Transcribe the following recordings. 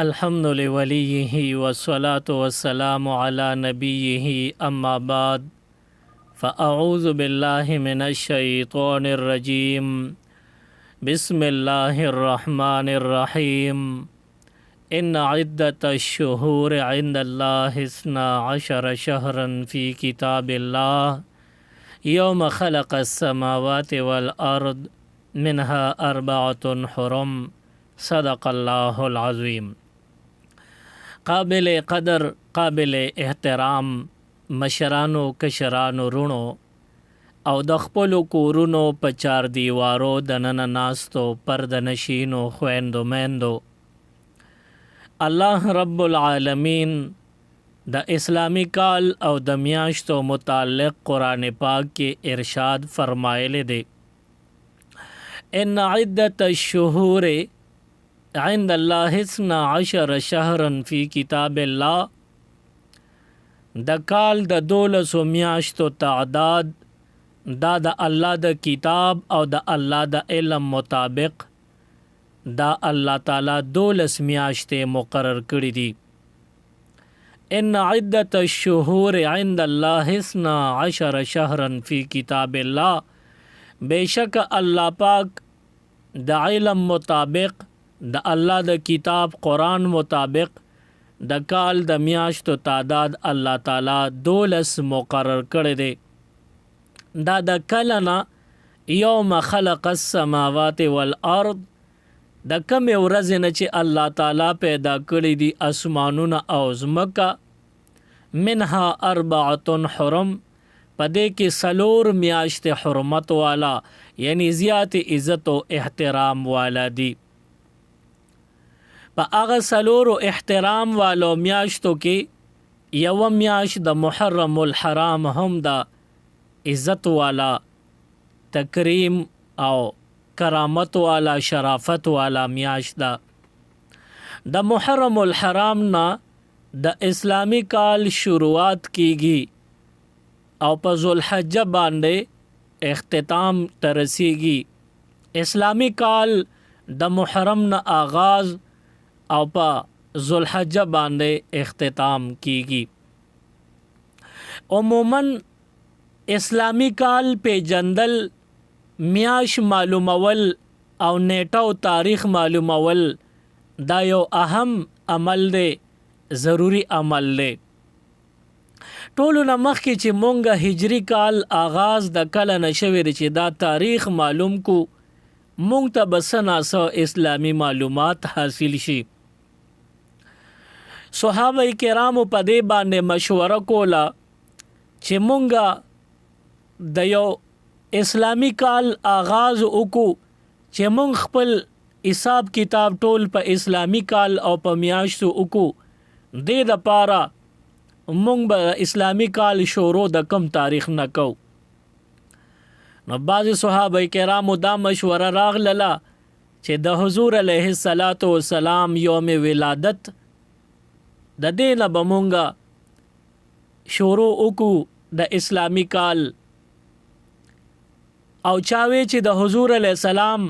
अल्हम्दुलिल्लाहि वलिय्यिही वस्सलातु वस्सलामु अला नबिय्यिही अम्मा बाद फ़अऊज़ु बिल्लाहि मिनश शैतानिर रजीम बिस्मिल्लाहिर रहमानिर रहीम इन्न इद्दतश शुहूरि इंदल्लाहि इस्ना अशर शहरन फ़ी किताबिल्लाह यौम खलक़स समावाति वल अर्द मिनहा अर्बअतुन हुरुम सदक़ल्लाहुल अज़ीम। काबिल क़दर काबिल एहतराम मशरानो कशरानो रुणो او د خپلو کورونو په چار دیوارو دننه ناستو پردنشینو خویندو میندو الله رب العالمین د اسلامی کال او د میاشتو متعلق قرآن پاک کې ارشاد فرمایلی دی ان عدت الشهور عند الله 12 شهرا فی کتاب الله د کال د 12 میاشتو تعداد دا د الله د کتاب او د الله د علم مطابق دا الله تعالی 12 میاشتې مقرر کړې دي. ان عدت الشهور عند الله 12 شهرا فی کتاب الله بیشک الله پاک د علم مطابق د الله د کتاب قرآن مطابق د کال د میاشتو تعداد الله تعالی 12 مقرر کړی دی. دا د کلنا یوم خلق السماوات والارض د کم ورځ نه چې الله تعالی پیدا کړی دي اسمانونه او ځمکه منها اربعه حرم پدې کې سلور میاشت حرمت والا یعنی زیات عزت او احترام والا دي. په هغه سلور احترام والو میاشتو کې یو میاشت د محرم الحرام هم دا عزت والا تکریم او کرامت والا شرافت والا میاشت دا. د محرم الحرام نا د اسلامی کال شروعات کیږي او په ذوالحجه باندې اختتام ترسیږي. اسلامی کال د محرم نا آغاز او په ذوالحجه باندې اختتام کیږي. عموماً اسلامی کال په جندل میاش معلومول او نیټه او تاریخ معلومول دا یو اهم عمل دی، ضروری عمل دی. ټولو نه مخکې چې مونږه هجری کال آغاز د کله نشوي چې دا تاریخ معلوم کو مونږ ته بسناسو اسلامی معلومات حاصل شي. صحابه کرامو په دې باندې مشوره کوله چې مونږه د یو اسلامی کال آغاز وکړو چې مونږ خپل حساب کتاب ټول په اسلامی کال او په میاشتو وکړو. دې دپاره مونږ به اسلامی کال شروع د کم تاریخ نه کو. نو بعض صحابه کرامو دا مشوره راغله چې د حضور علیه السلام یوم ولادت د دې نه به مونږه شروع وکړو د اسلامی کال او چاوي چې د حضور علیه السلام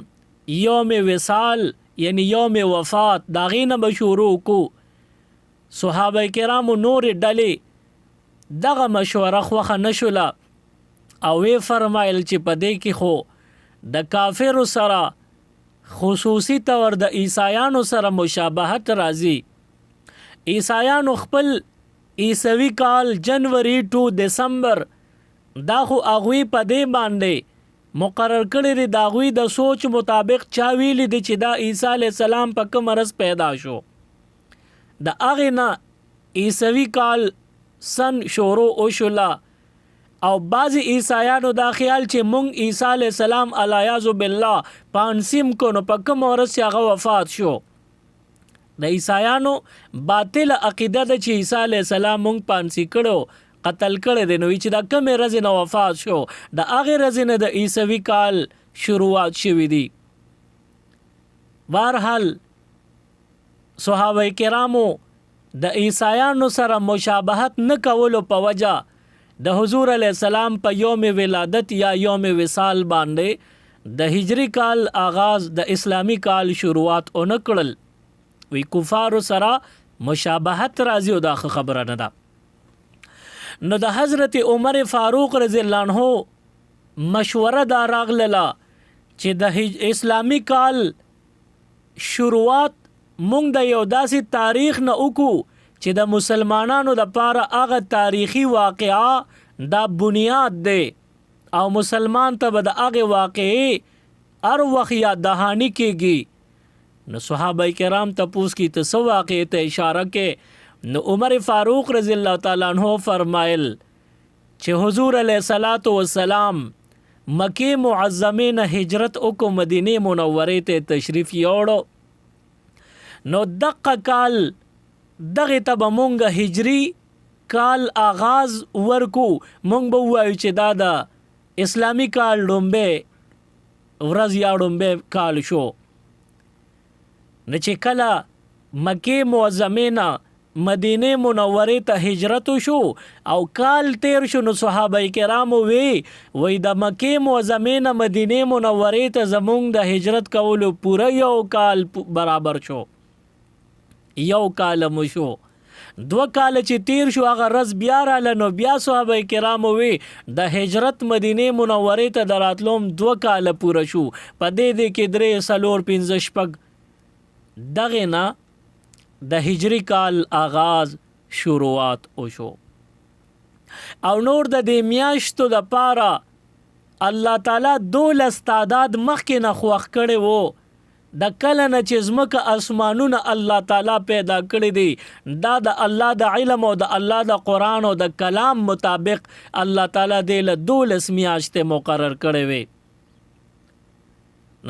یوم وصال یعنی یوم وفات دا غینه به شروع کو. صحابه کرامو نور ډلې دغه مشوره خوخه نشوله او وی فرمایل چې په دې کې خو د کافر سره خصوصي طور د عیسایانو سره مشابهت راځي. عیسایانو خپل عیسوي کال جنوري 2 دسمبر دا خو اغوی په دې باندې مقرر کړی دی، د هغوی د سوچ مطابق چا ویلی دی چې دا عیسی علیه السلام په کوم ورځ پیدا شو. د هغې نه عیسوي کال سن شروع وشوله او بعضې عیسایانو دا خیال چې مونږ عیسی علیه السلام علیاذ بالله پانسیم کو نو په کوم ورځ چې هغه وفات شو. د عیسایانو باطل عقیده ده چې عیسی علیه السلام مونږ پانسی کړو قتل کړی دی، نو چې دا کمې ورځې نه وفات شو د هغې ورځې نه د عیسوي کال شروعات شوي دي. بهرحال صحابه کرامو د عیسایانو سره مشابهت نه کولو په وجه د حضور علیه السلام په یوم ولادت یا یوم وصال باندې د هجری کال آغاز د اسلامی کال شروعات اون کړل. وی کفار سره مشابهت راځي او دا خبره نه ده. نو د حضرت عمر فاروق رضی الله عنه مشوره دا راغله چې د اسلامی کال شروعات مونږ د یو داسې تاریخ نه وکړو چې د مسلمانانو د پاره هغه تاریخي واقعا دا بنیاد دی او مسلمان ته به د هغه واقعي هر وخت یاد دهانی کېږي. نو صحابه کرام تپوس کی ته څه واقعې ته اشاره کې. نو عمر فاروق رضی الله تعالی عنہ فرمایل چې حضور علیه الصلاۃ والسلام مکه معظمه نه هجرت وکړو مدینه منوره ته تشریف یوړو. نو دقه کال دغه ته مونږ هجری کال آغاز ورکو مونږ به وایو چې دا د اسلامی کال لومبه ورځ یا لومبه کال شو. نه چې کله مکه معظمه نه مدینه منوره ته هجرت شو او کال تیر شو نو صحابه کرام وی د مکه معظمه نه مدینه منوره ته زمونږ د هجرت کولو پوره یو کال برابر شو. یو کال مو شو. 2 کال چې تیر شو هغه رز بیا رااله نو بیا صحابه کرام وی د هجرت مدینه منوره ته دراتلوم 2 کال پوره شو. په دې کې 3 4 5 شپږ دغه نه د هجری کال آغاز شروعات وشو. او نور د دې میاشتو د پاره الله تعالی 12 تعداد مخکې نه خوښ کړي وو. د کله نه چې ځمکه اسمانونه الله تعالی پیدا کړي دي دا د الله د علم او د الله د قرآن او د کلام مطابق الله تعالی دې له 12 میاشتې مقرر کړي وي.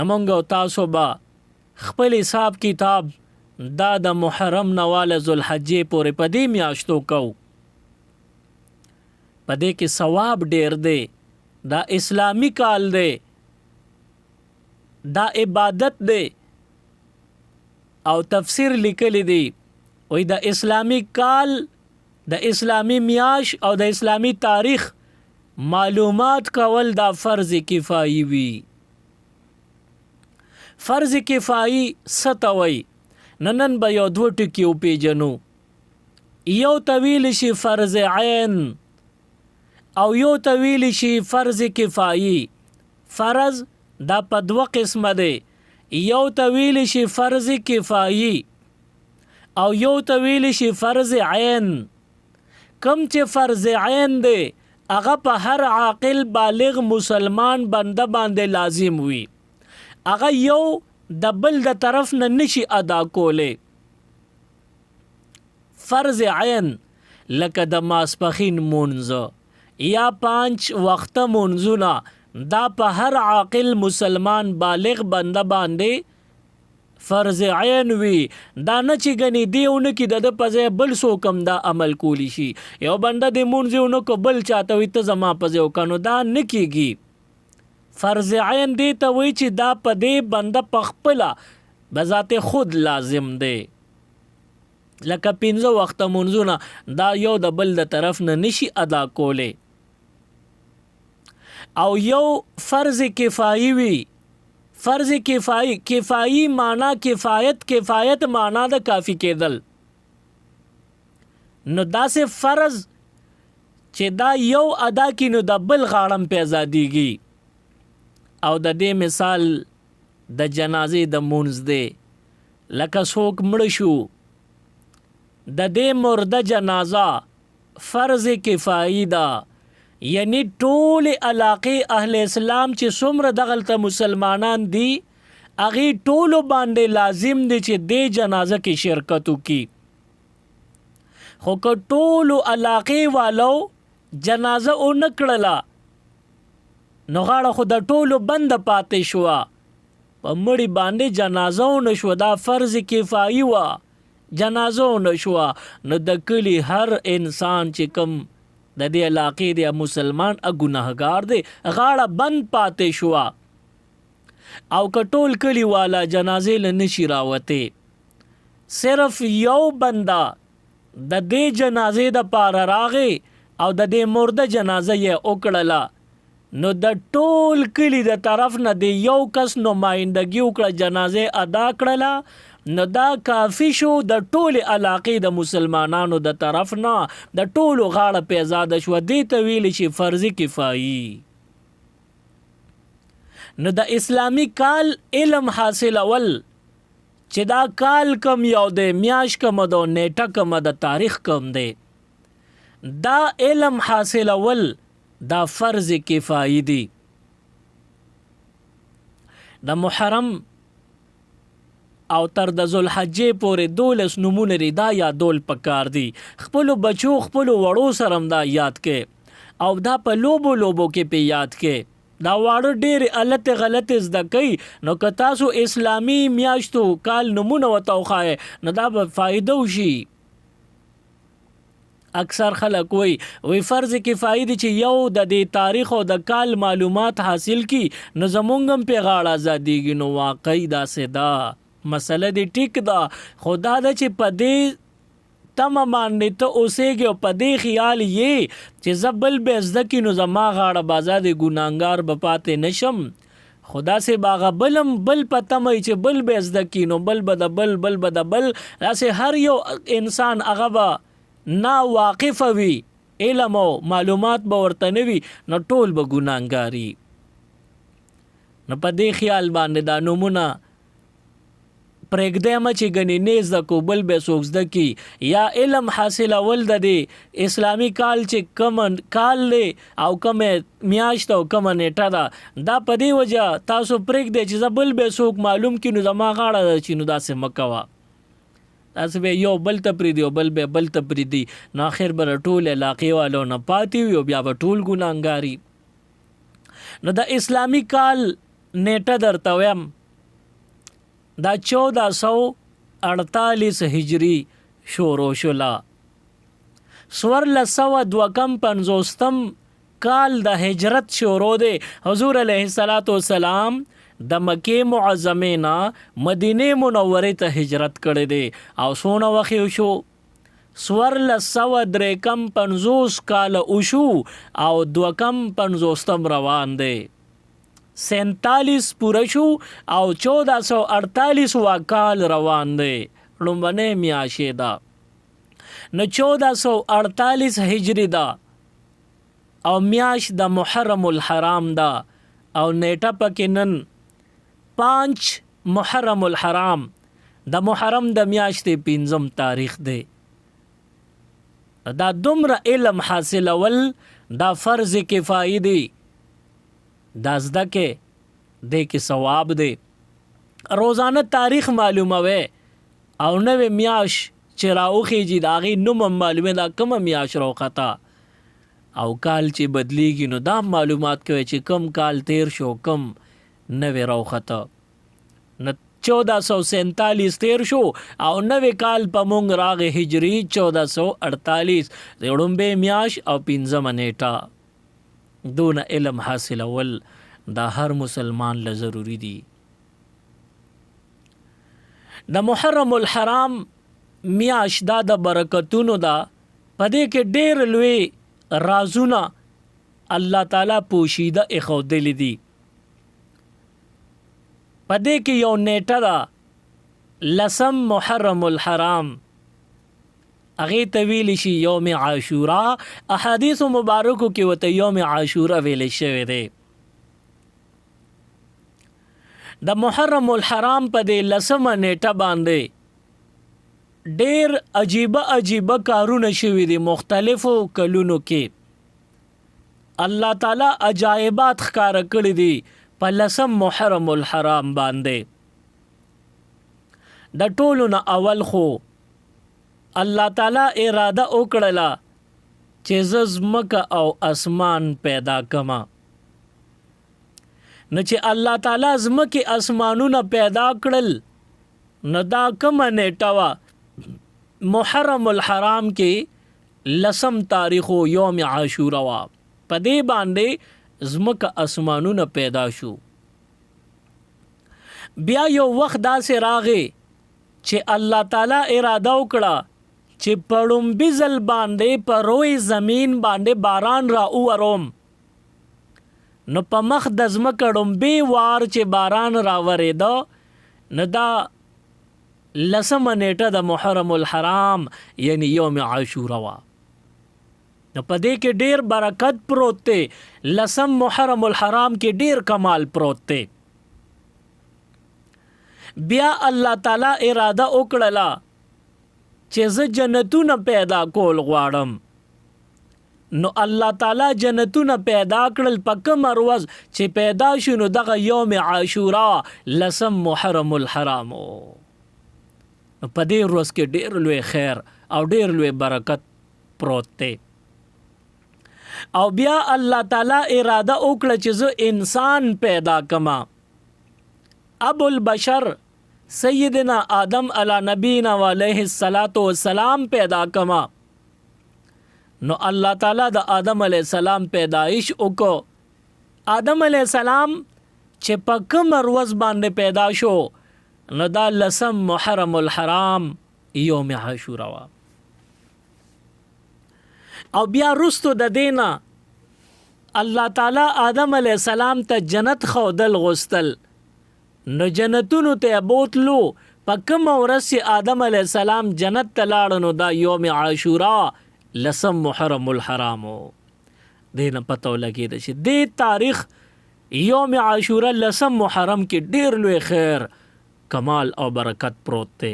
نمونږ تاسو به خپل حساب کتاب دا د محرم نواله ذوالحجې پورې په دې میاشتو کو. په دې کې ثواب ډیر دی. دا اسلامی کال دی. دا عبادت دی. او تفسیر لیکلی دی وی د اسلامی کال د اسلامی میاش او د اسلامی تاریخ معلومات کول دا فرض کفایي وی. فرض کفایي ستوي ننن به یو 2 ټکي وپیژنو. یو طویل شي فرض عین او یو طویل شي فرض کفایي. فرض دا په 2 قسمه دی. یو طویل شي فرض کفایي او یو طویل شي فرض عین. کم چې فرض عین دی هغه په هر عاقل بالغ مسلمان بنده باندې لازم وي. هغه یو د بل د طرف نه نشي ادا کوله. فرض عین لکه د ماسپخین مونځ یا 5 وخته مونځونه دا په هر عاقل مسلمان بالغ بنده باندې فرض عین وی. دا نه چې غني دیونه کې د پځه بل سو کم دا عمل کولی شي. یو بنده د مونځونه کو بل چاته وي ته زما پځه وکانو دا نکېږي. فرض عین دی ته وی چې دا په دې بنده پخپله بذات خود لازم دی. لکه 15 وخت منځونه دا یو د بل د طرف نه نشي ادا کوله. او یو فرض کفایي وی. فرض کفایي معنا کفایت معنا د کافی کېدل. نو دا سه فرض چې دا یو ادا کینو د بل غاړم په ازاديږي. او د دې مثال د جنازې د مونځ دی. لکه څوک مړ شو د دې مرده جنازه فرض کفایي ده. یعنی ټول علاقې اهل اسلام چې څومره دغلته مسلمانان دي هغه ټول باندې لازم دي چې د جنازه کې شرکت وکړي. خو که ټول علاقې والو جنازه او نکړله نو غاړه خو د ټولو بند پاتې شو. په مړی باندې جنازه نشو دا فرض کفایي وا. جنازه نشو نو د کلی هر انسان چې کم د دې علاقې دی مسلمان ګناهګار دی غاړه بند پاتې شو. او کټول کلی والا جنازې لنشي راوته صرف یو بندا د دې جنازې د پار راغې او د دې مرده جنازه یې وکړله نو د ټول کلی د طرف نه د یو کس نمائندګي وکړه، جنازه ادا کړله، نو دا کافی شو د ټول علاقې د مسلمانانو د طرف نه د ټولو غاړه پیزاده شو. دې ته ویل شي فرض کفایي. نو د اسلامی کال علم حاصل اول چې دا کال کم یو دی، میاش کم دو، نیټه کم د تاریخ کم دی، دا علم حاصل اول دا فرض کفایي دی. د محرم او تر د ذوالحجې پورې 12 نمونه لري، دا یادول پکار دي. خپلو بچو خپلو وړو سره هم دا یاد کې او دا په لوبو کې په یاد کې. دا واړه ډېر غلط زده کوي، نو که تاسو اسلامي میاشتو کال نمونه ورته وښایئ نو دا به فایده وشي. اکثر خلک وی فرض کفایي دی چې یو د دې تاریخ او د کال معلومات حاصل کی نو زمونږ هم په غاړه ازادیږي. نو واقعي داسې دا مسله دی ټیک ده، خدا دا چې په دې تمه باندې ته اوسېږي او په دې خیال یې چې زه بل به زده کي نو زما غاړه بازار د ګناهګار به پاتې نشم. خدا سے باغه بلم بل پتمای چې بل به زده کي نو بل به د بل به د بل، داسې هر یو انسان هغه به نا واقف وي، علم او معلومات به ورته نه وي، نو ټول به ګناهګاري. نو په دې خیال باندې دا نمونه پرېږدم چې ګنې نه زده کو بل به څوک زده کی. یا علم حاصل اول د دې اسلامي کال چې کوم کال دی او کوم میاشت او کوم نیټه ده، دا په دې وجه تاسو پرېږدئ چې زه بل به څوک معلوم کړي نو زما غاړه ده چې نو داسې مه کوه. تاسو به یو بل ته پرېږدي او بل به بل ته پرېږدي، نو آخر به ټول علاقې والو نه پاتې وي او بیا به ټول ګناهګاري. نو د اسلامي کال نیټه درته ویم، دا 1448 هجری شروع شوله. 1452 کال د هجرت شروع دی. حضور علیه السلام د مکې معظمې نه مدینه منورې ته هجرت کړی دی او څونه وخت شو؟ 1453 کال وشو او 250 روان دی. 47 پوره شو او 1448 کال روان دی. لومبنه میاشتې ده، نو 1448 هجری ده او میاش د محرم الحرام ده او نیټه پکې نن 5 محرم الحرام د محرم د میاشتې 5 تاریخ دی. دا دومره علم حاصل اول دا فرض کفایي دی، دا زده کې دې کې ثواب دی. روزانه تاریخ معلوموي او نوې میاش چې راوخیږي د هغې نوم هم معلوموي دا کومه میاش راوخته او کال چې بدلیږي نو دا معلومات کوي چې کم کال تیر شو کم نوې راوخته. نو 1447 تیر شو او نوې کال په مونږ راغې هجري 1448 د وړومبې میاش او 5 نیټه. دون علم حاصل اول دا هر مسلمان له ضروری دی. د محرم الحرام میاش دا د برکتونو دا، پدې کې ډېر لوی رازونه الله تعالی پوشیده اخودلی دی. پدې کې یو نیټه دا 10 محرم الحرام، هغه ته ویل شي یوم عاشورا. احادیث مبارکو کې وته یوم عاشورا ویل شوی دی. د محرم الحرام په دې 10 نیټه باندې ډېر عجیبه کارونه شوي دي. مختلفو کلونو کې الله تعالی عجایبات ښکاره کړي دي په 10 محرم الحرام باندې. د ټولو نه اول خو الله تعالی اراده وکړله چې زه ځمکه او اسمان پیدا کما. نو چې الله تعالی ځمکې اسمانونه پیدا کړل نو دا کومه نیټه وه؟ محرم الحرام کې 10 تاریخ یوم عاشورا وه. په دې باندې ځمکه اسمانونه پیدا شو. بیا یو وخت داسې راغی چې الله تعالی اراده وکړه چې په لومبي ځل باندې په روی زمین باندې باران را ووروم. نو په مخ د ځمکه ډومبې وار چې باران راورېده نو دا 10 نیټه د محرم الحرام یعنی یوم عاشورا وا. نو په دې کې ډیر برکت پروت دی. 10 محرم الحرام کې ډیر کمال پروت دی. بیا الله تعالی اراده وکړه چې زه جنتونه پیدا کول غواړم. نو الله تعالی جنتونه پیدا کړل په کوم ورځ چې پیدا شو نو دغه یوم عاشورا 10 محرم الحرام. په دې ورځ کې ډیر لوی خیر او ډیر لوی برکت پروت دی. او بیا الله تعالی اراده وکړه چې زه انسان پیدا کما. ابو البشر سیدنا آدم علی نبینا و علیہ الصلوۃ والسلام پیدا کما. نو الله تعالی د آدم علیہ السلام پیدائش وکړو. آدم علیہ السلام چې په کوم ورځ باندې پیدا شو نو دا 10 محرم الحرام یوم عاشورا وا. او بیا رستو د دینا الله تعالی آدم علیہ السلام ته جنت خودل غستل. نو جنتونو ته بوتلو په کوم ورځ چې آدم علیہ السلام جنت ته لاړ نو دا یوم عاشورا 10 محرم الحرام. دینه پته ولګید چې دې تاریخ یوم عاشورا 10 محرم کې ډیر لوی خیر کمال او برکت پروت دی.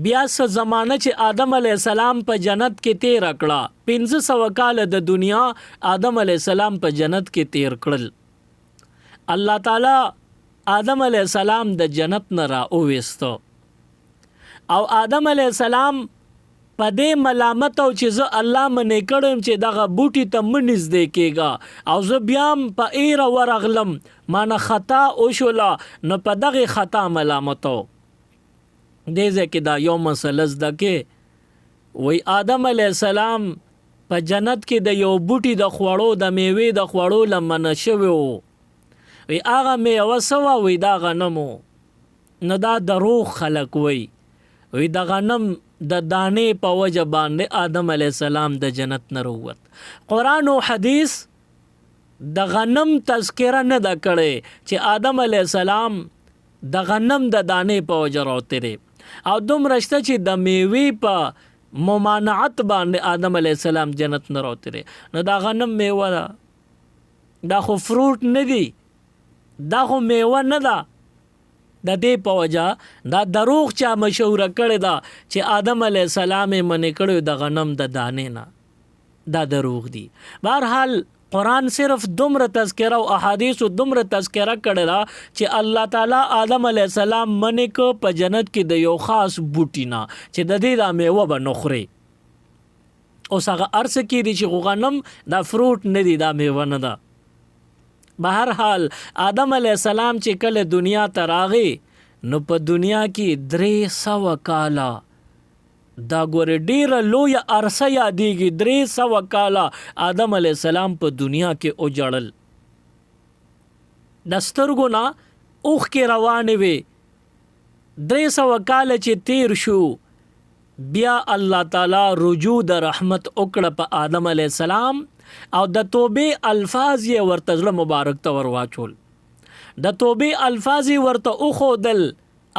بیا څه زمانه چې آدم علیہ السلام په جنت کې تیر کړه 1500 کال د دنیا آدم علیہ السلام په جنت کې تیر کړل. الله تعالی آدم علیہ السلام د جنت نه را اوويستو او آدم علیہ السلام په دې ملامت او چې زه الله منې کړم چې دغه بوټي ته منځ دی کېږي او زه بیا په ایر ورغلم مانه خطا او شولا نو په دغه خطا ملامتو. دې ځکه دا یو مسله زده کې وای آدم علیہ السلام په جنت کې د یو بوټي د خوړو د میوې د خوړو لمنه شوی وو. وی هغه میوه سوا وی دا غنمو. نو دا دروغ خلق وی د غنم د دانې په وجه باندې آدم علیہ السلام د جنت نه وروت. قرآن او حدیث د غنم تذکره نه دا کړي چې آدم علیہ السلام د غنم د دانې په وجه راوته دي او دومره شته چې د میوې په ممانعت باندې آدم علیہ السلام جنت نه راوته دي. نو دا غنم میوه دا خو فروټ نه دی، دا خو میوه نه ده. د دې په وجه دا دروغ چا مشهور کړی دا چې آدم علیہ السلام منې کړو د غنم د دانې نه، دا دروغ دي. بهرحال قرآن صرف دومره تذکره او احادیث دومره تذکره کړی دا چې الله تعالی آدم علیہ السلام منې کو په جنت کې د یو خاص بوټي نه چې د دې دا میوه به نخوري. اوس هغه ارڅ کې دي چې غنم دا فروټ نه دی، دا میوه نه ده. بهرحال آدم علیہ السلام چې کله دنیا ته راغی نو په دنیا کې 300 کاله دا ګوره ډیره لوی عرصه یادېږي. 300 کاله آدم علیہ السلام په دنیا کې اوجړل. د سترګو نه اوښکې روانې وې. 300 کاله چې تیر شو بیا الله تعالی رجوع د رحمت وکړه په آدم علیہ السلام او د توبې الفاظ یې ورته زړه مبارک ته ورواچول. د توبې الفاظ یې ورته وښودل.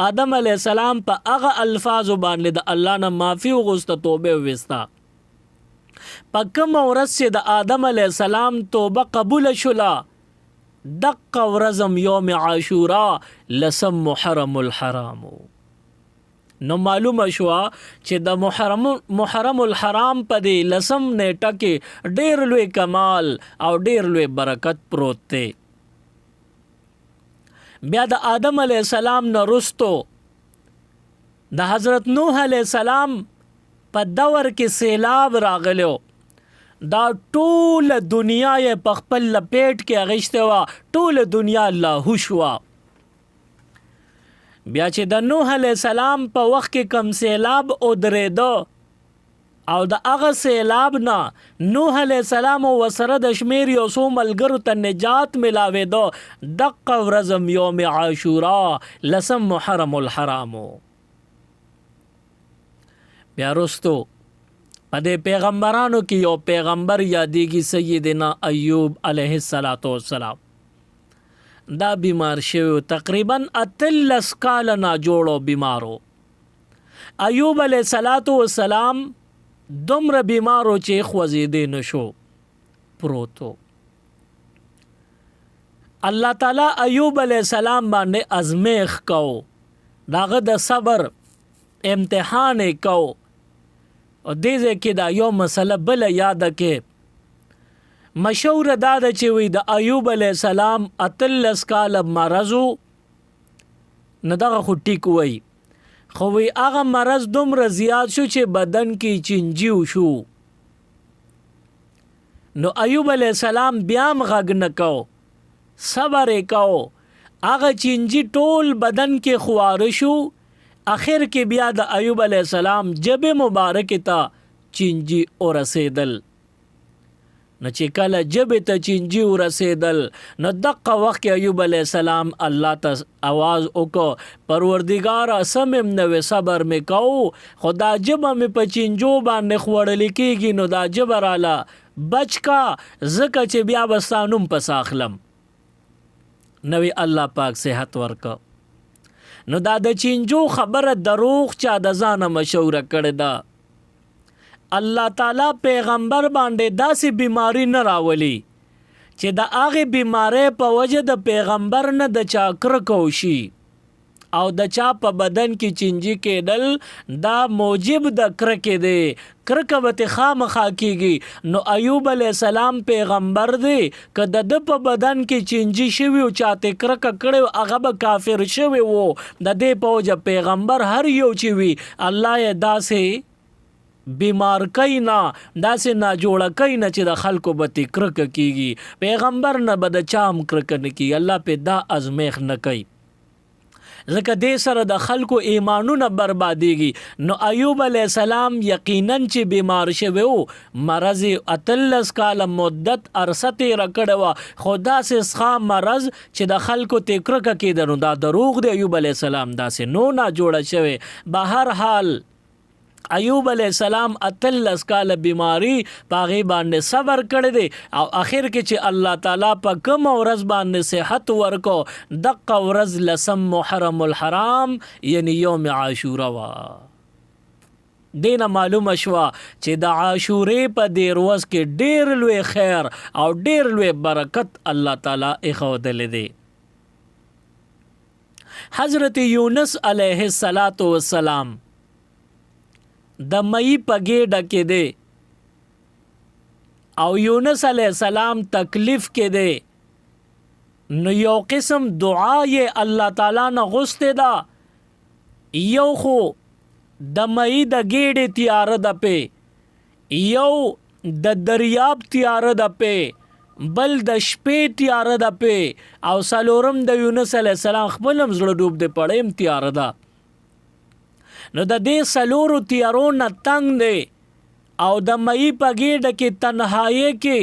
آدم علیہ السلام په هغه الفاظو باندې د الله نه معافي وغوښته، توبه وویسته. په کومه ورځ چې د آدم علیہ السلام توبه قبول شوله دقه ورځ یوم عاشورا 10 محرم الحرام. نو معلومه شوه چې د محرم الحرام په دې 10 نیټه کې ډیر لوی کمال او ډیر لوی برکت پروت دی. بیا د آدم علیہ السلام نه رستو د حضرت نوح علیہ السلام په دور کې سیلاب راغلو. دا ټول دنیا یې په خپل لپیټ کې اغشته وا، ټول دنیا لاهو شوه. بیا چې د نوح علیہ السلام په وخت کې کم سیلاب او درېدو او د هغه سیلاب نه نوح علیہ السلام او سره د شمیر یو څو ملګرو ته نجات ملاوېدو دقه ورځ یوم عاشورا 10 محرم الحرام. بیا رستو په دې پیغمبرانو کې یو پیغمبر یادېږي سیدنا ایوب علیه السلام. دا بیمار شوی تقریبا 13 کال نه جوړو بیمارو. ایوب علیه السلام دومره بیمارو چې خوځېدی نشو پروتو. الله تعالی ایوب علیه السلام باندې ازمیخ کو، داغه د صبر امتحان کو. او دې کې دا یو مسله بل یاد کې مشهور دا د چې وی د ایوب علیه السلام 13 کال مرضو نه دغه خو ټیک وی، خو وی هغه مرض دومره زیات شو چې بدن کې چینجیو شو. نو ایوب علیه السلام بیا هم غږ نه کو، صبر کو. هغه چینجی ټول بدن کې خواره شو. اخر کې بیا د ایوب علیه السلام جب مبارک ته چینجی ورسېدل. نو چې کله جب ته چینجی ورسېدل نو دغه وخت کې ایوب علیه السلام الله ته आवाज وکړ، پروردګار سمم نو صبر مې کو، خدا جب مې په چینجو باندې خوړل کېږي نو دا جب رااله بچ کا زکه چې بیا بستانم پساخلم. نوی الله پاک صحت ورکا. نو دا د چینجو خبره دروغ چا د ځانه مشوره کړې ده. الله تعالی پیغمبر باندې داسې بیماری نه راولي چې د هغه بیماری په وجه د پیغمبر نه د چا کرکو شي او د چا په بدن کې چینجی کېدل دا موجب د کرکې دی. کرکه به خامخا کېږي. نو ایوب علیه السلام پیغمبر دی، که د په بدن کې چینجی شوي او چاته کرکه کړی هغه به کافر شوی وو. د دې په وجه پیغمبر هر یو چې وي الله یې داسې بیمار کوي نه، داسې نه جوړه کوي نه چې د خلکو به تې کرکه کېږي. پیغمبر نه به د چا هم کرکه نه کېږي. الله پې دا ازمیخ نه کوي، ځکه دې سره د خلکو ایمانونه بربادېږي. نو ایوب علیه السلام یقینا چې بیمار شوی و، مرض 13 کاله مدت عرصه تېره کړې وه، خو داسې ښه مرض چې د خلکو تې کرکه کېده نو دا دروغ دی. ایوب علیه السلام داسې نو نه جوړه شوی. به هر حال ایوب علیه السلام 13 کال بیماری پاغي باندې صبر کړی دی او اخر کې چې الله تعالی په کوم ورځ باندې صحت ورکو دغه ورځ لسم محرم الحرام یعنی یوم عاشورا وا. دینه معلومه شوه چې د عاشورې په دې ورځ کې ډېر لوی خیر او ډېر لوی برکت الله تعالی اخودل دی. حضرت یونس علیه السلام د مئی په ګېډه کې دی او یونس علیه السلام تکلیف کې دی. نو یو قسم دعا یې الله تعالی نه غوښتې ده. یو خو د مئی د ګېډې تیاره ده پې، یو د دریاب تیاره ده پې، بل د شپې تیاره ده پې، او څلورم د یونس علیه السلام خپل هم زړه ډوب دی پړی هم تیاره ده. نو د دې څلورو تیارو نه تنګ دی او د مئی په ګېډه کې تنهایی کې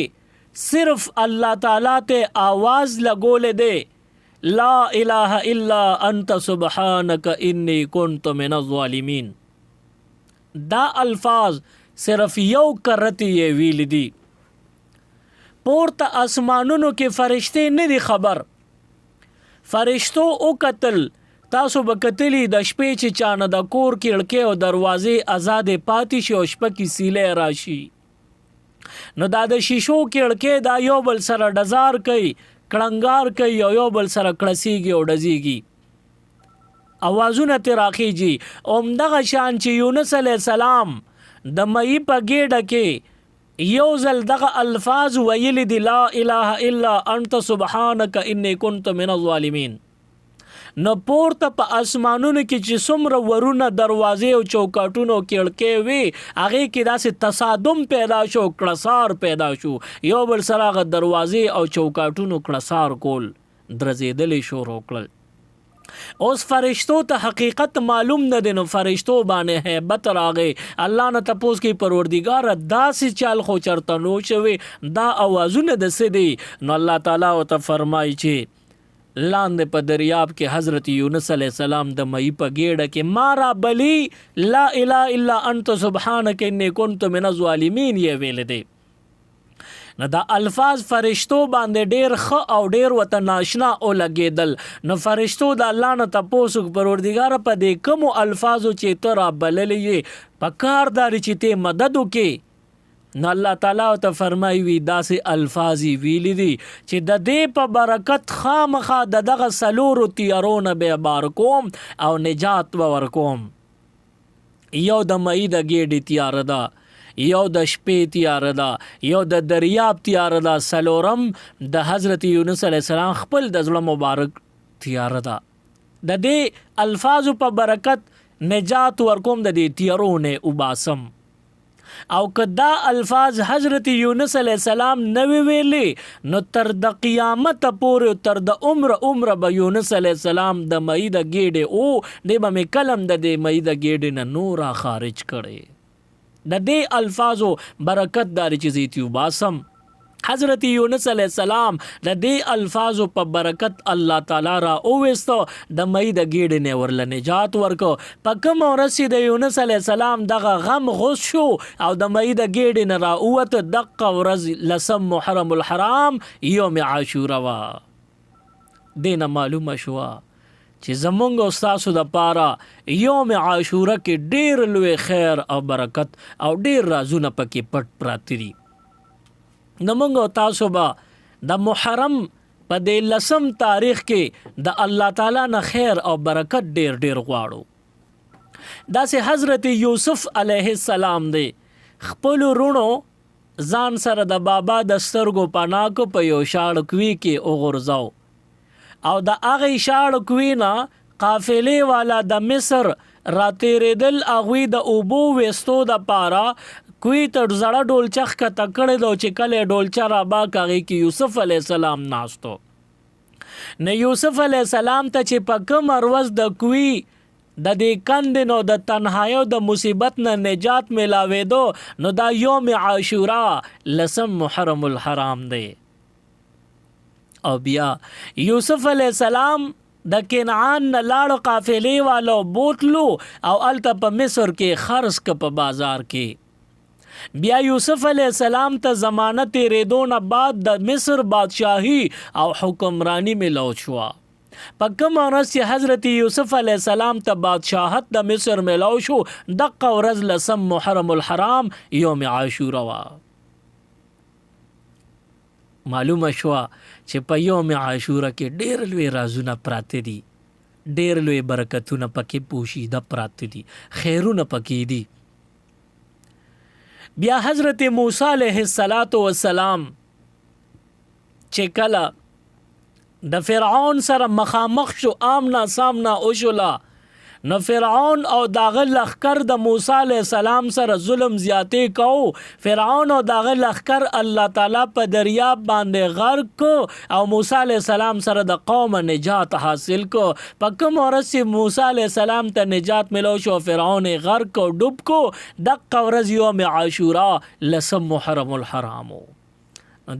صرف الله تعالی ته آواز لګولې دی، لا اله الا انت سبحانك انی کنت من الظالمین. دا الفاظ صرف یو کرتی یې ویل دي. پورته اسمانونو کې فرشته نه دي خبر. فرشتو او قتل تاسو به کتلی د شپې چې چانه د کور کړکۍ او دروازې آزادې پاتې شي او شپه کې سیلې راشي، نو دا د شیشو کړکۍ دا یو بل سره ډزار کوي، کړنګار کوي او یو بل سره کړسیږي او ډزیږي، اوازونه ترې راخیږي. همدغه شان چې یونس علیه السلام د مئی په ګېډه کې یو ځل دغه الفاظ ویلی دي، لا اله الا انت سبحانك انی کنت من الظالمین. نو پورته په اسمانونو کې چې څومره ورونه دروازې او چوکاټونو کړکۍ وي هغې کې داسې تصادم پیدا شو، کړسار پیدا شو، یو بل سره هغه دروازې او چوکاټونو کړسار کول، درزېدلې شروع کړل. اوس فرشتو ته حقیقت معلوم نه دی، نو فرشتو باندې هیبت راغی. الله نه تپوس کوي پروردګار داسې چال خو چرته نو شوی، دا اوازونه د څه دي؟ نو الله تعالی ورته فرمایي چې لاندې په دریاب کې حضرت یونس علیہ السلام د مئی په گیډه کې مارا بلی لا اله الا انت سبحانك انی کنت من الظالمین یې ویل دی. نو دا الفاظ فرشتو باندې ډیر ښه او ډیر وته ناشنا او لګیدل. نو فرشتو د الله نه تپوسو پروردګار په دې کوم الفاظو چې تر بللې په کار داري چې ته مدد وکې. نو الله تعالی ته فرمایي وی داسې الفاظ ویلي دي چې د دې په برکت خامخا دغه سلورو تیارونه به بار کوم او نجات ورکوم. یو د مئی د گیډې تیار ده، یو د شپې تیار ده، یو د دریاب تیار ده، سلورم د حضرت یونس علیہ السلام خپل د زړه مبارک تیار ده. د دې الفاظو په برکت نجات ورکوم د دې تیارونه وباسم. او کدا الفاظ حضرت یونس علیہ السلام نوی ویلې نو تر د قیامت پورې تر د عمر به یونس علیہ السلام د مئی د گیډې او د به کلم د دې مئی د گیډې نه نورا خارج کړي. د دې الفاظو برکت داري چې زیتی وباسم. حضرت یونس علیہ السلام د دې الفاظو په برکت الله تعالی را اوويستو د مئی د گیډې نه ورل نجات ورکو. په کوم ورسې د یونس علیہ السلام دغه غم غوس شو او د مئی د گیډې نه را اوت دقه ورځ لسم محرم الحرام یوم عاشورا وا. دینه معلومه شو چې زمونږ او تاسو د پاره یوم عاشورا کې ډیر لوی خیر او برکت او ډیر رازونه پکې پټ پراته دي. نو مونږ او تاسو به د محرم په دې لسم تاریخ کې د الله تعالی نه خیر او برکت ډیر غواړو. داسې حضرت یوسف علیه السلام دی خپل رونو ځان سره د بابا د سترګو پناکو په یو شاړ کوي کې وغورځاو او د هغه شاړ کوینا قافلې والا د مصر راتېریدل اغوی د اوبو وستو د پارا کوی تر زړه ډولچخ کا تکړه دو چې کله ډولچا را با کاږي کې یوسف علی السلام ناستو. نه یوسف علی السلام ته چې په کوم ورځ د کوی د دې کند نو د تنهایو د مصیبت نه نجات ملاوي دو نو دا یوم عاشورا لسم محرم الحرام دی. او بیا یوسف علیہ السلام د کنعان نه لاړو قافلې والو بوتلو او الته په مصر کې خرڅ ک په بازار کې. بیا یوسف علیہ السلام ته ضمانت تیرېدو نه بعد د مصر بادشاہي او حکمرانی ملو شو. په کوم ورځ چې حضرت یوسف علیہ السلام ته بادشاہت د مصر ملو شو دغه ورځ لسم محرم الحرام یوم عاشورا وا. معلومه شو چې په یوم عاشورا کې ډېر لوی رازونه پراته دي، ډېر لوی برکتونه پکې پوشیده پراته دي، خیرونه پکې دي. بیا حضرت موسی علیہ السلام چې کله د فرعون سره مخامخ شو آمنا سامنا اوشلا نو فرعون او داغه لخر د موسی علیہ السلام سره ظلم زیاتې کو. فرعون او داغه لخر الله تعالی په دریاب باندې غرق کو او موسی علیہ السلام سره د قوم نجات حاصل کو. په کوم ورځ موسی علیہ السلام ته نجات ملو شو فرعون غرق کو ډوب کو دغه ورځ یوم عاشورا لسم محرم الحرام.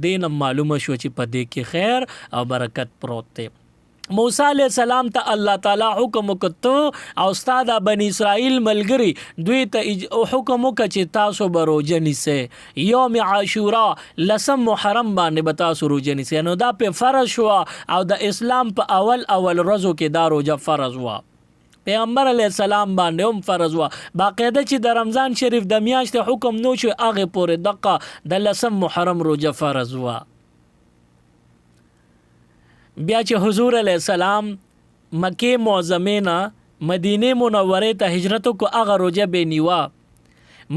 دین معلومه شو چې په دې کې خیر او برکت پروت دی. موسی علیہ السلام ته الله تعالی حکم وکړ او استاد بنی اسرائیل ملګری دوی ته حکم وکړ چې تاسو به روزه نیسئ یوم عاشورا لسم محرم باندې به تاسو روزه نیسئ. نو دا په فرض شو او د اسلام په اول ورځو کې دا روزه فرض و. پیغمبر علیہ السلام باندې هم فرض و. باقاعده چې د رمضان شریف د میاشتې حکم نو شو هغه پورې دقه د لسم محرم روزه فرض و. بیا چې حضور علیہ السلام مکه معظمه نه مدینه منوره ته هجرت کو هغه روزه به نیوا.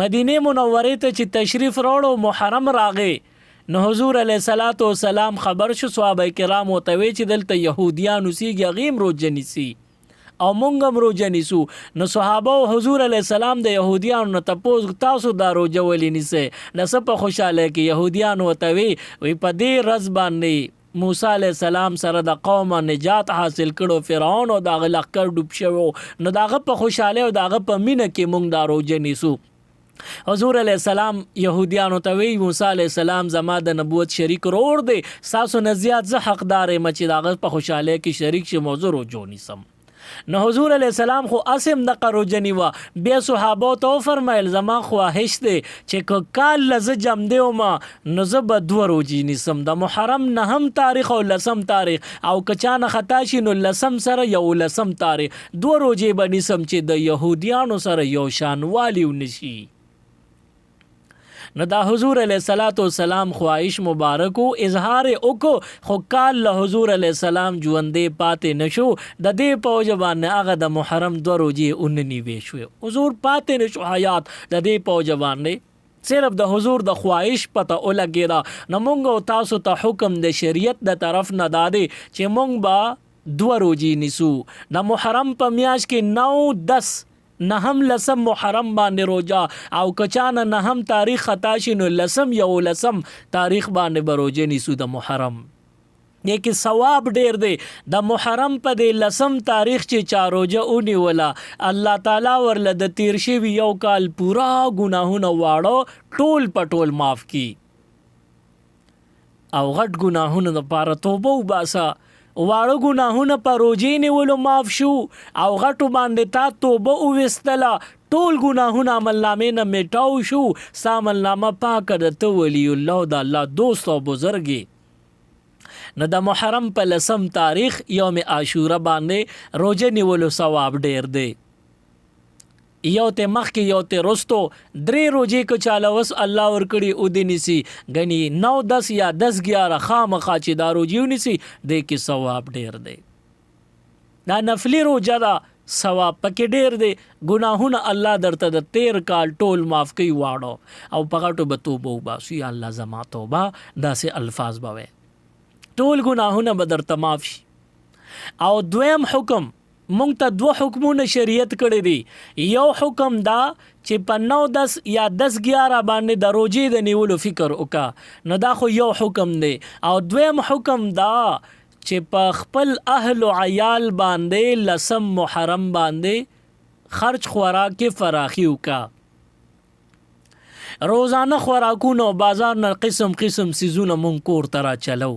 مدینه منوره ته چې تشریف راوړو محرم راغې نو حضور علیہ السلام خبر شو صحابه کرام ته وی چې دلته يهوديان اوسېږي غیم روزه نیسي او مونږ هم روزه نیسو. نو صحابه او حضور علیہ السلام د يهوديانو نه تاسو تاسو دا روزه ولې نیسئ نو په خوشاله کې يهوديان ته وی په دې رز باندې موسی علیہ السلام سره د قوم نجات حاصل کړو فرعون او دغه لخر ډوب شو نو دغه په خوشاله او دغه په مینه کې مونږ دا روزه نیسو. حضور علیہ السلام یهودیانو ته وی موسی علیہ السلام زما د نبوت شریک ورور دی ساسو نه زیات زه حقدار یم چې داغه په خوشاله کې شریک شي موضوع رو جو نیسم. نو حضور علیہ السلام خو اسم د قروجنی وا بیا صحابه تو فرمایل زما خواهش دی چې کال لزه جم دیو ما نو زه به 2 روزي نیسم د محرم نهم تاریخ او لسم تاریخ او کچانه خطا شي نو لسم سره یو لسم تاریخ 2 روزي به نیسم چې د يهوديانو سره یو شان والی ونشي. نو دا حضور علیہ الصلوۃ والسلام خواهش مبارکو اظهار وکړو خو کال له حضور علیہ السلام ژوندې پاتې نشو د دې په جوان هغه د محرم 2 روزي 19 شو حضور پاتې نشو حیات د دې په جوان نه صرف د حضور د خواهش پته ولګیدا. نو مونږ تاسو ته حکم د شریعت د طرف نه دادې چې مونږ با 2 روزي نیسو د محرم په میاش کې 9 10 نهم لسم محرم باندې روجا او کچانه نهم تاریخ خطا شي نو لسم یو لسم تاریخ باندې بروجه نیسو د محرم. نیکی ثواب ډیر دی د محرم په د لسم تاریخ چې چاروجه اونی ولا الله تعالی ورله د تیر شي یو کال پورا گناهونه واړو ټول پټول معاف کی او غټ گناهونه د پاره توبه وباسا واړو ګناهونه په روزي نیولو معاف شو او غټو باندې تا توبه وستله ټول ګناهونه عمل نامې نه میټاو شو سامل نامه پاک د تو ولی الله د الله دوست او بزرګي. نو د محرم په لسم تاریخ یوم عاشوره باندې روزه نیولو ثواب ډیر دی. یو ته مخ کې یو ته رستو 3 روزي کو چاله وس الله ور کړی او دې نسی غني 9 10 یا 10 11 خامخا چې دا روزي ونسی دې کې ثواب ډیر دی. دا نفلی روزه دا ثواب پکې ډیر دی ګناهونه الله درته د 13 کال ټول معاف کوي واړو او پغټو به توبه وباسي الله زما توبه داسې الفاظ بوي ټول ګناهونه به درته معاف شي. او دویم حکم مونږ ته 2 حکمونه شریعت کړی دي. یو حکم دا چې په 9 10 یا 10 11 باندې د روزي د نیولو فکر وکا نو دا خو یو حکم دی. او دویم حکم دا چې په خپل اهل او عیال باندې لسم محرم باندې خرج خوراک فراخي وکا روزانه خوراکونو بازار نه قسم قسم سيزونه مونږ کور ترا چلو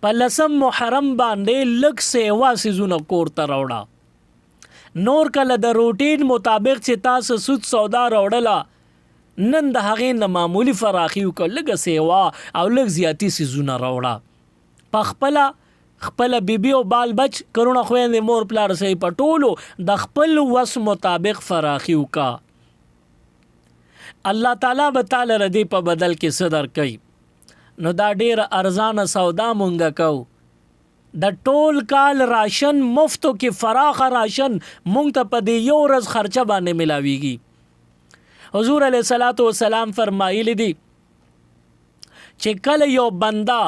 په لسم محرم باندې لک سیوا سيزونه کور ته راوړه نور کله د روټین مطابق چې تاسو سود سودا راوړله نن د هغې نه معمولی فراخي وکړه لږه سیوا او لږ زیاتی سيزونه راوړه په خپل بیبي او بال بچ کرونه خويندې مور پلار سي پټولو د خپل وس مطابق فراخي وکړه الله تعالی به تعالی ردی په بدل کې صدر کوي. نو دا ډیر ارزانه سودا مونږه کو د ټول کال راشن مفتو کې فراخ راشن مونږ ته په دې یو ورځ خرچه باندې ملاويږي. حضور علیه الصلاۃ والسلام فرمایلی دي چې کله یو بندا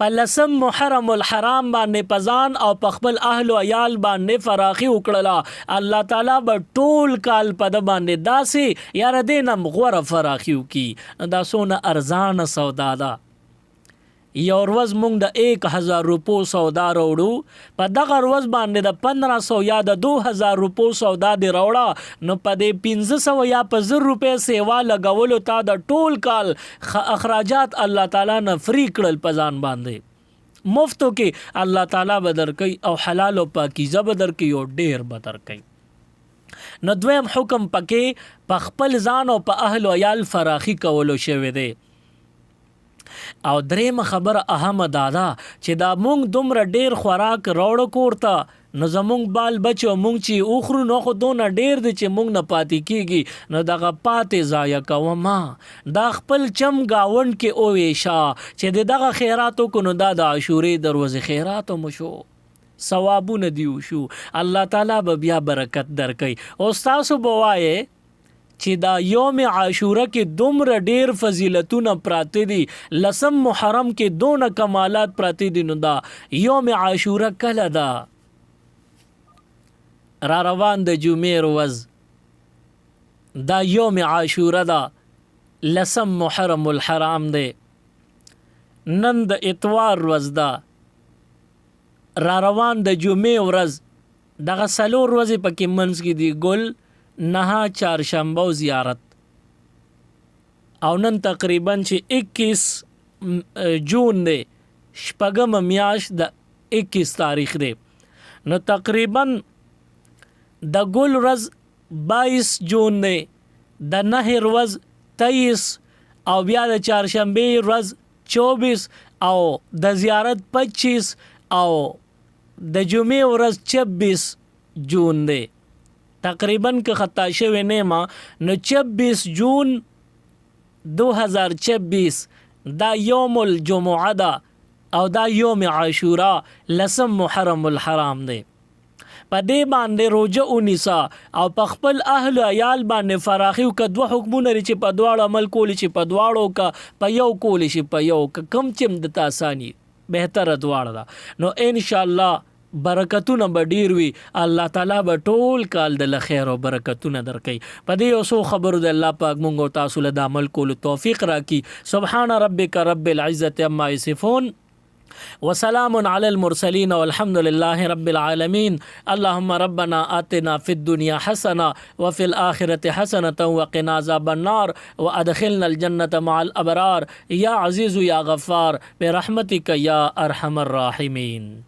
په لسم محرم الحرام باندې پزان او په خپل اهل او عیال باندې فراخي وکړه الله تعالی به ټول کال په د باندې داسې یاره دینم غوړه فراخي وکي. دا سونه ارزان سودا ده. یو ورځ مونږ د 1000 روپو سودا راوړو په دغه ورځ باندې د 1500 یا د 2000 روپو سودا دی راوړه نو په دې 1500 یا په 1000 روپے سیوا لګولو تا د ټول کال اخراجات الله تعالی نه فری کړل پزان باندې مفتو کې الله تعالی بدر کوي او حلال او پاکیزه بدر کوي او ډیر بدر کوي. نو دویم حکم پکې په خپل ځان او په اهل او عیال فراخي کولو شوی دی. او دریم خبر اهم دادا چې دا مونږ دومره ډیر خوراک راوړ کوړتا نو زمونږ بال بچو مونږ چې اوخرو نو خو دونه ډیر دي چې مونږ نه پاتې کیږي نو دغه پاتې ضایع کوما دا خپل چم گاوند کې او ویشا چې دغه خیراتو کو نو دا د عاشورې دروازه خیراتو مشو ثوابونه دیو شو الله تعالی به بیا برکت درکې. او تاسو بوایه چې دا یوم عاشوره کې دومره ډیر فضیلتونه پراته دي لسم محرم کې دونه کمالات پراته دي نو دا یوم عاشوره کله دا را روان د جمعې ورځ دا یوم عاشوره دا لسم محرم الحرام دی نن د اتوار ورځ دا را روان د جمعې ورځ دغه څلور ورځې پکې منځ کې دي ګل 9 چهارشنبه زیارت او نن تقریبا چې 21 جون دی شپږم میاشت د 21 تاریخ دی نو تقریبا د ګل ورځ 22 جون دی د نهر ورځ 23 او بیا د چهارشنبه ورځ 24 او د زیارت 25 او د جمعې ورځ 26 جون دی تقریبا که خطا شوی نه ما نو 26 جون 2026 دا یوم الجمعه دا او دا یوم عاشورا لسم محرم الحرام دی په دې باندې روزه ونیسا او په خپل اهل عیال باندې فراخي او کدو حکمونه لري چې په دواړو عمل کولی چې په دواړو کا په یو کولی شي په یو کم چم د تاسانی بهتره دواړه دا نو ان شاء الله برکتونه به ډیر وي الله تعالی به ټول کال د خیر او برکتونه درکړي په دې اوسو خبرو د الله پاک مونږ او تاسو له عمل کولو توفیق راکړي سبحان ربک رب العزه عما یصفون وسلام على المرسلين والحمد لله رب العالمين اللهم ربنا آتنا في الدنيا حسنة وفي الآخرة حسنة وقنا عذاب النار وأدخلنا الجنة مع الأبرار يا عزيز يا غفار برحمتك يا أرحم الراحمين.